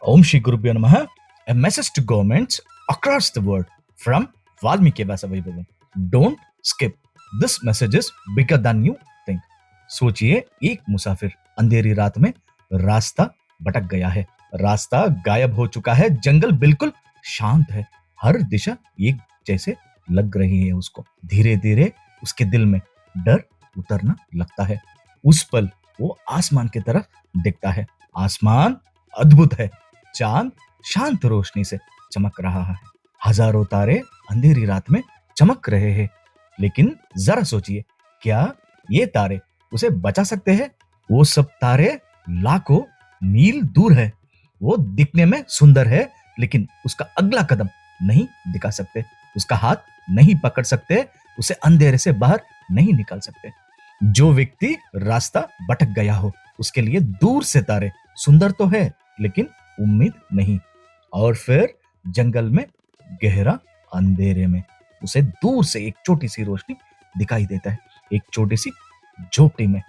Om Shri Gurubhyo Namaha. A message to governments across the world from Valmiki Vyasavaibhavam. Don't skip. This message is bigger than you think. सोचिए, एक मुसाफिर अंधेरी रात में रास्ता भटक गया है। रास्ता गायब हो चुका है। जंगल बिल्कुल शांत है। हर दिशा एक जैसे लग रही है उसको। धीरे धीरे उसके दिल में डर उतरना लगता है। उस पल वो आसमान की तरफ देखता है। आसमान अद्भुत है। चांद शांत रोशनी से चमक रहा है। हजारों तारे अंधेरी रात में चमक रहे हैं। लेकिन जरा सोचिए, क्या ये तारे उसे बचा सकते हैं? वो सब तारे लाखों मील दूर है। वो दिखने में सुंदर है, लेकिन उसका अगला कदम नहीं दिखा सकते। उसका हाथ नहीं पकड़ सकते। उसे अंधेरे से बाहर नहीं निकाल सकते। जो व्यक्ति रास्ता भटक गया हो, उसके लिए दूर से तारे सुंदर तो है, लेकिन उम्मीद नहीं। और फिर जंगल में गहरा अंधेरे में उसे दूर से एक छोटी सी रोशनी दिखाई देता है। एक छोटी सी झोपड़ी में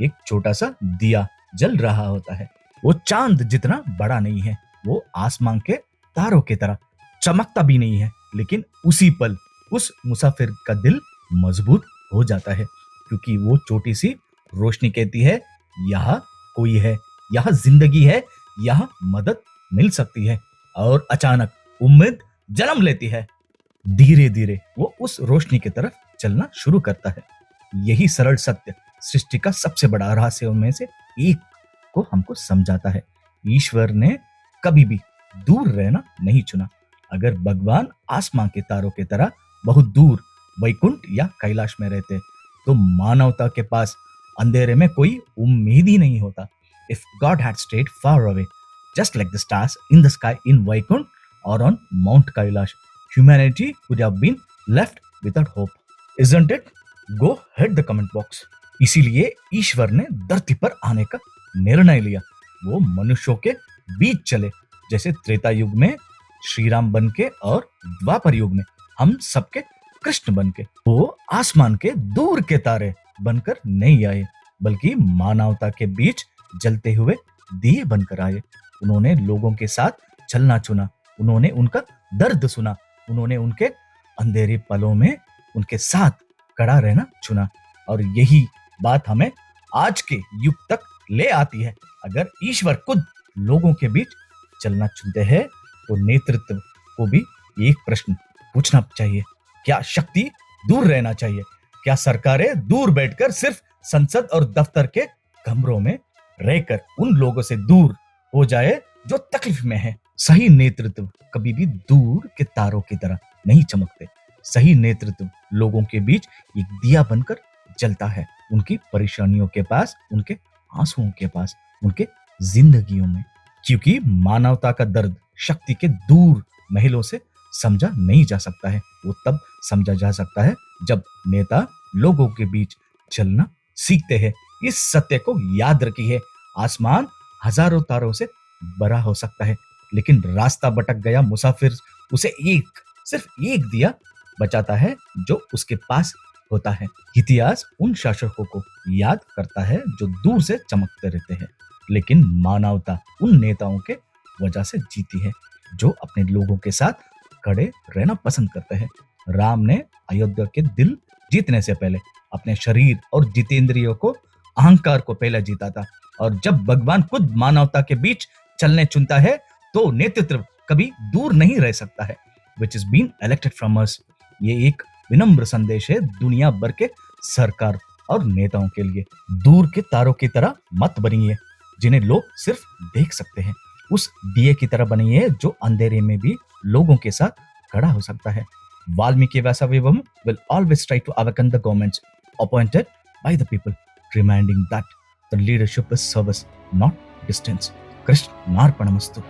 एक छोटा सा दिया जल रहा होता है। वो चांद जितना बड़ा नहीं है, वो आसमान के तारों की तरह चमकता भी नहीं है, लेकिन उसी पल उस मुसाफिर का दिल मजबूत हो जाता है, क्योंकि वो छोटी सी रोशनी कहती है, यहाँ कोई है, यहाँ जिंदगी है, यहाँ मदद मिल सकती है। और अचानक उम्मीद जन्म लेती है। धीरे धीरे वो उस रोशनी की तरफ चलना शुरू करता है। यही सरल सत्य सृष्टि का सबसे बड़ा रहस्य में से एक को हमको समझाता है। ईश्वर ने कभी भी दूर रहना नहीं चुना। अगर भगवान आसमान के तारों की तरह बहुत दूर वैकुंठ या कैलाश में रहते, तो मानवता के पास अंधेरे में कोई उम्मीद ही नहीं होता। If God had stayed far away, just like the stars in the sky in Vaikunt or on Mount Kailash, humanity would have been left without hope. Isn't it? Go hit the comment box. इसीलिए ईश्वर ने धरती पर आने का निर्णय लिया। वो मनुष्यों के बीच चले, जैसे त्रेता युग में श्री राम बन के और द्वापर युग में हम सबके कृष्ण बन के। वो आसमान के दूर के तारे बनकर नहीं आए, बल्कि मानवता के बीच जलते हुए दिए बनकर आए। उन्होंने लोगों के साथ चलना चुना। उन्होंने उनका दर्द सुना। उन्होंने उनके अंधेरे पलों में उनके साथ खड़ा रहना चुना। और यही बात हमें आज के युग तक ले आती है। अगर ईश्वर खुद लोगों के बीच चलना चुनते हैं, तो नेतृत्व को भी एक प्रश्न पूछना चाहिए। क्या शक्ति दूर रहना चाहिए? क्या सरकारें दूर बैठकर सिर्फ संसद और दफ्तर के कमरों में रहकर उन लोगों से दूर हो जाए जो तकलीफ में है? सही नेतृत्व कभी भी दूर के तारों की तरह नहीं चमकते। सही नेतृत्व लोगों के बीच एक दिया बनकर जलता है, उनकी परेशानियों के पास, उनके आंसुओं के पास, उनके जिंदगियों में। क्योंकि मानवता का दर्द शक्ति के दूर महलों से समझा नहीं जा सकता है। वो तब समझा जा सकता है जब नेता लोगों के बीच चलना सीखते हैं। इस सत्य को याद रखिए, आसमान हजारों तारों से बड़ा हो सकता है, लेकिन रास्ता भटक गया मुसाफिर उसे सिर्फ एक दिया बचाता है जो उसके पास होता है। इतिहास उन शासकों को याद करता है जो दूर से चमकते रहते हैं, लेकिन मानवता उन नेताओं के वजह से जीती है जो अपने लोगों के साथ खड़े रहना पसंद करते हैं। राम ने अयोध्या के दिल जीतने से पहले अपने शरीर और जितेंद्रियों को, अहंकार को पहले जीता था। और जब भगवान खुद मानवता के बीच चलने चुनता है, तो नेतृत्व कभी दूर नहीं रह सकता है। Which is been elected from us. ये एक विनम्र संदेश है दुनिया भर के सरकार और नेताओं के लिए। दूर के तारों की तरह मत बनिए जिन्हें लोग सिर्फ देख सकते हैं। उस दिए की तरह बनिए जो अंधेरे में भी लोगों के साथ खड़ा हो सकता है। Valmiki व्यासवैभवम will always try to awaken the governments appointed by the people, reminding that the leadership is service, not distance. Krishna नार्पणमस्तु।